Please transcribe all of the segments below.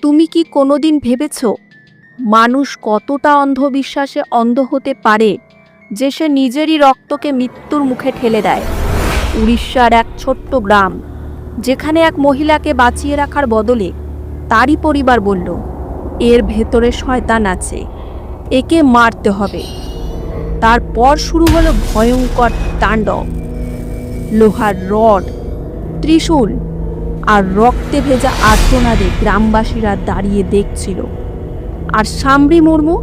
তুমি কি কোনোদিন ভেবেছ মানুষ কতটা অন্ধবিশ্বাসে অন্ধ হতে পারে যে সে নিজেরই রক্তকে মৃত্যুর মুখে ঠেলে দেয়? উড়িষ্যার এক ছোট্ট গ্রাম, যেখানে এক মহিলাকে বাঁচিয়ে রাখার বদলে তারই পরিবার বলল, এর ভেতরে শয়তান আছে, একে মারতে হবে। তারপর শুরু হলো ভয়ঙ্কর তাণ্ডব। লোহার রড, ত্রিশূল আর রক্তে ভেজা আর্তনাদে গ্রামবাসীরা দাঁড়িয়ে দেখছিল। আর সামরি মুর্মু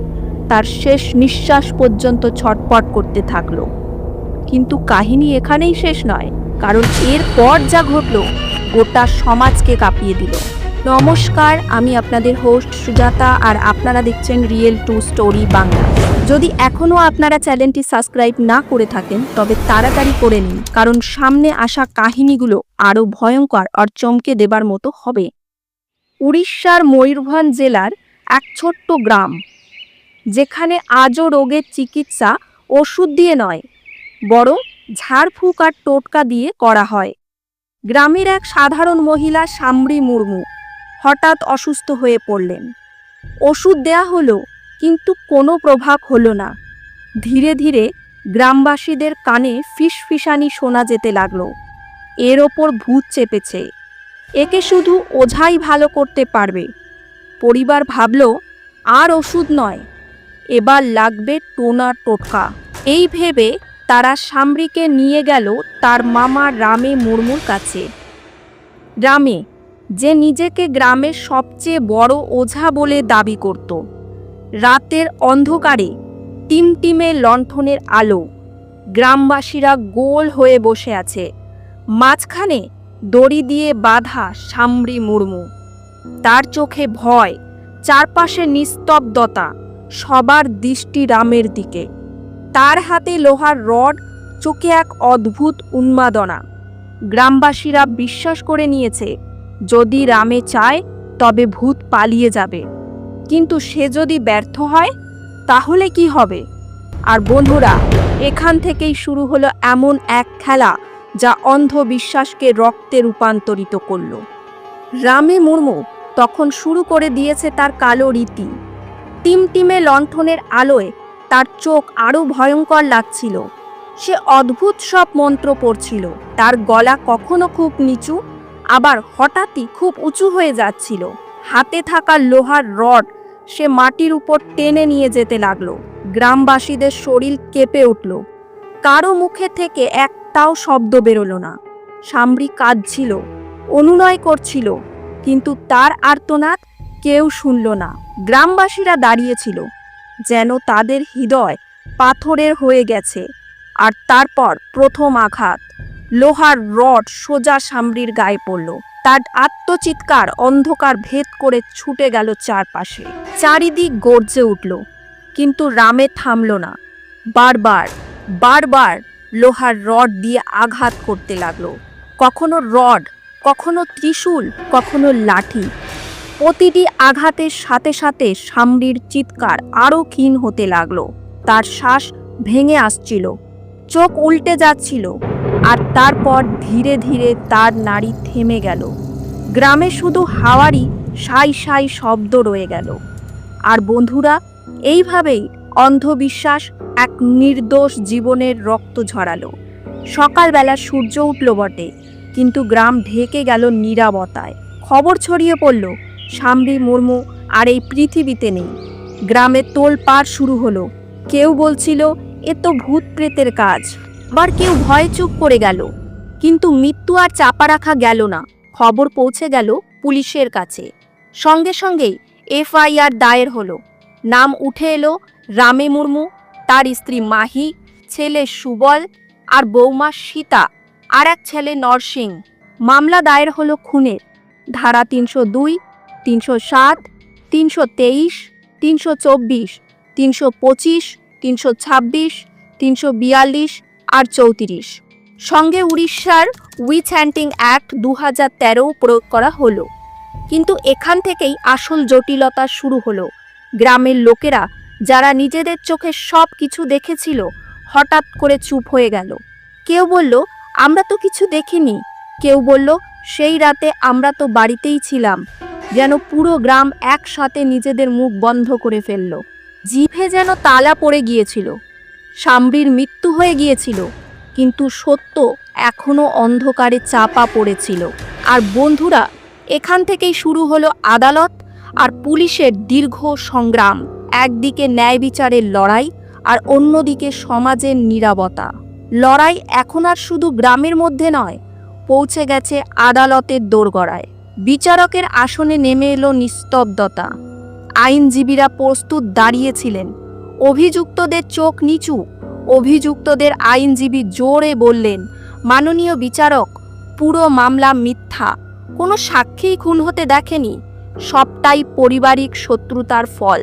তার শেষ নিঃশ্বাস পর্যন্ত ছটপট করতে থাকলো। কিন্তু কাহিনী এখানেই শেষ নয়, কারণ এরপর যা ঘটল গোটা সমাজকে কাঁপিয়ে দিল। নমস্কার, আমি আপনাদের হোস্ট সুজাতা, আর আপনারা দেখছেন রিয়েল টু স্টোরি বাংলা। যদি এখনও আপনারা চ্যানেলটি সাবস্ক্রাইব না করে থাকেন তবে তাড়াতাড়ি করে নিন, কারণ সামনে আসা কাহিনীগুলো আরও ভয়ঙ্কর আর চমকে দেবার মতো হবে। উড়িষ্যার ময়ূরভঞ্জ জেলার এক ছোট্ট গ্রাম, যেখানে আজও রোগের চিকিৎসা ওষুধ দিয়ে নয়, বরং ঝাড়ফুঁক আর টোটকা দিয়ে করা হয়। গ্রামের এক সাধারণ মহিলা সামরি মুর্মু হঠাৎ অসুস্থ হয়ে পড়লেন। ওষুধ দেয়া হলো, কিন্তু কোনো প্রভাব হলো না। ধীরে ধীরে গ্রামবাসীদের কানে ফিসফিসানি শোনা যেতে লাগলো, এর ওপর ভূত চেপেছে, একে শুধু ওঝাই ভালো করতে পারবে। পরিবার ভাবল, আর ওষুধ নয়, এবার লাগবে টোনা টোটকা। এই ভেবে তারা সামরিকে নিয়ে গেল তার মামা রামে মুর্মুর কাছে। রামে, যে নিজেকে গ্রামের সবচেয়ে বড় ওঝা বলে দাবি করত। রাতের অন্ধকারে টিমটিমে লণ্ঠনের আলো, গ্রামবাসীরা গোল হয়ে বসে আছে, মাঝখানে দড়ি দিয়ে বাঁধা সামরি মুর্মু। তার চোখে ভয়, চারপাশে নিস্তব্ধতা, সবার দৃষ্টি রামের দিকে। তার হাতে লোহার রড, চোখে এক অদ্ভুত উন্মাদনা। গ্রামবাসীরা বিশ্বাস করে নিয়েছে, যদি রামে চায় তবে ভূত পালিয়ে যাবে, কিন্তু সে যদি ব্যর্থ হয় তাহলে কি হবে? আর বন্ধুরা, এখান থেকেই শুরু হলো এমন এক খেলা যা অন্ধবিশ্বাসকে রক্তে রূপান্তরিত করল। রামে মুর্মু তখন শুরু করে দিয়েছে তার কালো রীতি। টিমটিমে লণ্ঠনের আলোয় তার চোখ আরও ভয়ঙ্কর লাগছিল। সে অদ্ভুত সব মন্ত্র পড়ছিল। তার গলা কখনো খুব নিচু, আবার হঠাৎই খুব উঁচু হয়ে যাচ্ছিল। হাতে থাকা লোহার রড সে মাটির উপর টেনে নিয়ে যেতে লাগলো। গ্রামবাসীদের শরীর কেঁপে উঠল। কারো মুখে থেকে একটাও শব্দ বেরোলো না। সামরি কাঁদছিল, অনুনয় করছিল, কিন্তু তার আর্তনাদ কেউ শুনল না। গ্রামবাসীরা দাঁড়িয়েছিল, যেন তাদের হৃদয় পাথরের হয়ে গেছে। আর তারপর প্রথম আঘাত, লোহার রড সোজা সামরির গায়ে পড়ল। তার আত্মচিৎকার অন্ধকার ভেদ করে ছুটে গেল চারপাশে। চারিদিক গর্জে উঠল, কিন্তু রামে থামল না। বারবার বারবার লোহার রড দিয়ে আঘাত করতে লাগলো। কখনো রড, কখনো ত্রিশূল, কখনো লাঠি। প্রতিটি আঘাতের সাথে সাথে সামরির চিৎকার আরও ক্ষীণ হতে লাগলো। তার শ্বাস ভেঙে আসছিল, চোখ উল্টে যাচ্ছিল, আর তারপর ধীরে ধীরে তার নাড়ি থেমে গেল। গ্রামে শুধু হাওয়ারই সাই সাই শব্দ রয়ে গেল। আর বন্ধুরা, এইভাবেই অন্ধবিশ্বাস এক নির্দোষ জীবনের রক্ত ঝরালো। সকালবেলা সূর্য উঠল বটে, কিন্তু গ্রাম ঢেকে গেল নীরবতায়। খবর ছড়িয়ে পড়ল, সামরি মুর্মু আর এই পৃথিবীতে নেই। গ্রামে তোলপাড় শুরু হলো। কেউ বলছিল, এ তো ভূত প্রেতের কাজ। আবার কেউ ভয়ে চুপ করে গেল। কিন্তু মৃত্যু আর চাপা রাখা গেল না। খবর পৌঁছে গেল পুলিশের কাছে। সঙ্গে সঙ্গেই এফআইআর দায়ের হলো। নাম উঠে এলো রামে মুর্মু, তার স্ত্রী মাহি, ছেলে সুবল আর বৌমা সীতা, আর এক ছেলে নরসিং। মামলা দায়ের হলো খুনের। ধারা 302, 307, 323, 324, 325, 326, 342 আর 34। সঙ্গে উড়িষ্যার উইচ হ্যান্টিং অ্যাক্ট 2013 প্রয়োগ করা হলো। কিন্তু এখান থেকেই আসল জটিলতা শুরু হলো। গ্রামের লোকেরা, যারা নিজেদের চোখে সব কিছু দেখেছিল, হঠাৎ করে চুপ হয়ে গেল। কেউ বলল, আমরা তো কিছু দেখিনি। কেউ বলল, সেই রাতে আমরা তো বাড়িতেই ছিলাম। যেন পুরো গ্রাম একসাথে নিজেদের মুখ বন্ধ করে ফেলল। জিভে যেন তালা পড়ে গিয়েছিল। শাম্ভীর মৃত্যু হয়ে গিয়েছিল, কিন্তু সত্য এখনো অন্ধকারে চাপা পড়েছিল। আর বন্ধুরা, এখান থেকেই শুরু হলো আদালত আর পুলিশের দীর্ঘ সংগ্রাম। একদিকে ন্যায় বিচারের লড়াই আর অন্যদিকে সমাজের নীরবতা। লড়াই এখন আর শুধু গ্রামের মধ্যে নয়, পৌঁছে গেছে আদালতের দোরগোড়ায়। বিচারকের আসনে নেমে এলো নিস্তব্ধতা। আইনজীবীরা প্রস্তুত দাঁড়িয়েছিলেন। অভিযুক্তদের চোখ নিচু। অভিযুক্তদের আইনজীবী জোরে বললেন, মাননীয় বিচারক, পুরো মামলা মিথ্যা। কোনো সাক্ষীই খুন হতে দেখেনি। সবটাই পারিবারিক শত্রুতার ফল।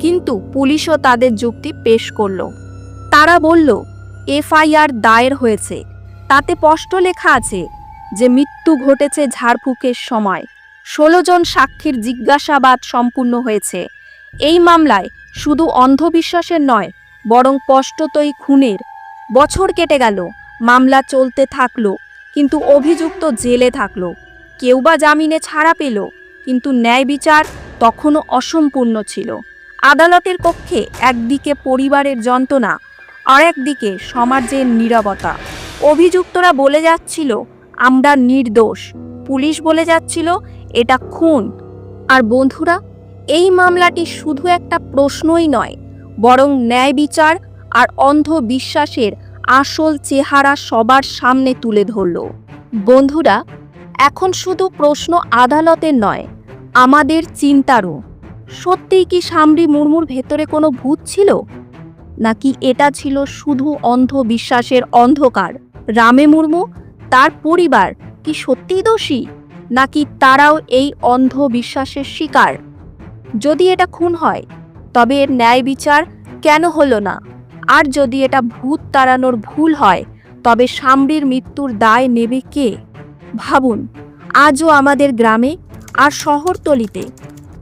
কিন্তু পুলিশও তাদের যুক্তি পেশ করল। তারা বলল, এফআইআর দায়ের হয়েছে, তাতে স্পষ্ট লেখা আছে যে মৃত্যু ঘটেছে ঝাড়ফুঁকের সময়। 16 জন সাক্ষীর জিজ্ঞাসাবাদ সম্পূর্ণ হয়েছে। এই মামলায় শুধু অন্ধবিশ্বাসের নয়, বরং স্পষ্টতই খুনের। বছর কেটে গেল, মামলা চলতে থাকলো, কিন্তু অভিযুক্ত জেলে থাকলো। কেউ বা জামিনে ছাড়া পেল, কিন্তু ন্যায় বিচার তখনও অসম্পূর্ণ ছিল। আদালতের কক্ষে একদিকে পরিবারের যন্ত্রণা, আর একদিকে সমাজের নীরবতা। অভিযুক্তরা বলে যাচ্ছিল, আমরা নির্দোষ। পুলিশ বলে যাচ্ছিল, এটা খুন। আর বন্ধুরা, এই মামলাটি শুধু একটা প্রশ্নই নয়, বরং ন্যায় বিচার আর অন্ধবিশ্বাসের আসল চেহারা সবার সামনে তুলে ধরল। বন্ধুরা, এখন শুধু প্রশ্ন আদালতের নয়, আমাদের চিন্তারও। সত্যিই কি শাম্ভী মুর্মুর ভেতরে কোনো ভূত ছিল, নাকি এটা ছিল শুধু অন্ধবিশ্বাসের অন্ধকার? রামে মুর্মু, তার পরিবার কি সত্যিই দোষী, নাকি তারাও এই অন্ধবিশ্বাসের শিকার? যদি এটা খুন হয়, তবে এর ন্যায় বিচার কেন হলো না? আর যদি এটা ভূত তাড়ানোর ভুল হয়, তবে শাম্ভীর মৃত্যুর দায় নেবে কে? ভাবুন, আজও আমাদের গ্রামে আর শহরতলিতে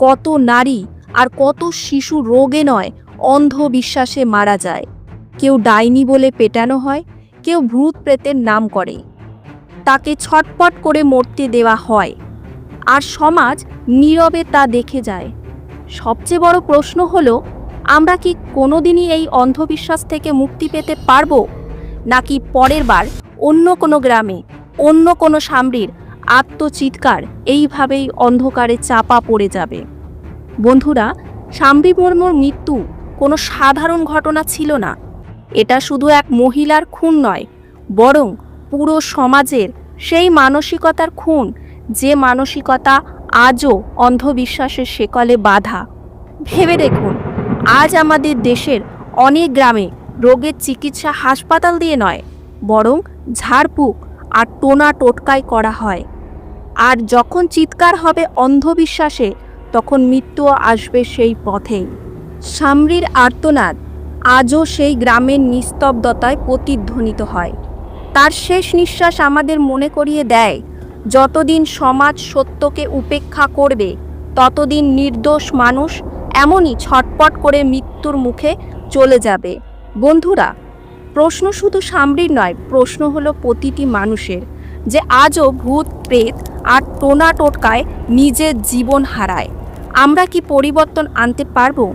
কত নারী আর কত শিশু রোগে নয়, অন্ধবিশ্বাসে মারা যায়। কেউ ডাইনি বলে পেটানো হয়, কেউ ভূত প্রেতের নাম করে তাকে ছটপট করে মরতে দেওয়া হয়, আর সমাজ নীরবে তা দেখে যায়। সবচেয়ে বড় প্রশ্ন হলো, আমরা কি কোনোদিনই এই অন্ধবিশ্বাস থেকে মুক্তি পেতে পারবো, নাকি পরের বার অন্য কোনো গ্রামে অন্য কোনো শাম্ভীর আত্মচিৎকার এইভাবেই অন্ধকারে চাপা পড়ে যাবে? বন্ধুরা, শাম্ভী মুর্মুর মৃত্যু কোনো সাধারণ ঘটনা ছিল না। এটা শুধু এক মহিলার খুন নয়, বরং পুরো সমাজের সেই মানসিকতার খুন, যে মানসিকতা আজও অন্ধবিশ্বাসের শেকলে বাঁধা। ভেবে দেখুন, আজ আমাদের দেশের অনেক গ্রামে রোগের চিকিৎসা হাসপাতাল দিয়ে নয়, বরং ঝাড়ফুঁক আর টোনা টোটকায় করা হয়। আর যখন চিৎকার হবে অন্ধবিশ্বাসে, তখন মৃত্যুও আসবে সেই পথেই। শাম্ভীর আর্তনাদ আজও সেই গ্রামের নিস্তব্ধতায় প্রতিধ্বনিত হয়। তার শেষ নিঃশ্বাস আমাদের মনে করিয়ে দেয়, যতদিন সমাজ সত্যকে উপেক্ষা করবে, ততদিন নির্দোষ মানুষ এমনই ছটপট করে মৃত্যুর মুখে চলে যাবে। বন্ধুরা, প্রশ্ন শুধু শাম্ভীর নয়, প্রশ্ন হলো প্রতিটি মানুষের, যে আজও ভূত প্রেত আর টোনা টোটকায় নিজের জীবন হারায়। আমরা কি পরিবর্তন আনতে পারবো?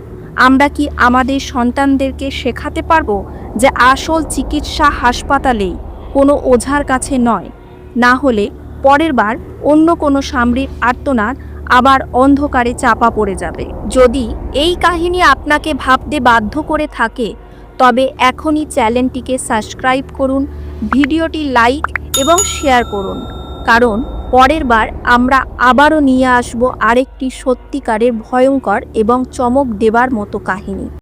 আমরা কি আমাদের সন্তানদেরকে শেখাতে পারবো যে আসল চিকিৎসা হাসপাতালেই, কোনো ওঝার কাছে নয়? না হলে পরের বার অন্য কোনো শাম্ভীর আর্তনাদ আবার অন্ধকারে চাপা পড়ে যাবে। যদি এই কাহিনী আপনাকে ভাবতে বাধ্য করে থাকে, তবে এখনই চ্যানেলটিকে সাবস্ক্রাইব করুন, ভিডিওটি লাইক এবং শেয়ার করুন, কারণ পরের বার আমরা আবারও নিয়ে আসব আরেকটি সত্যিকারের ভয়ঙ্কর এবং চমক দেবার মতো কাহিনী।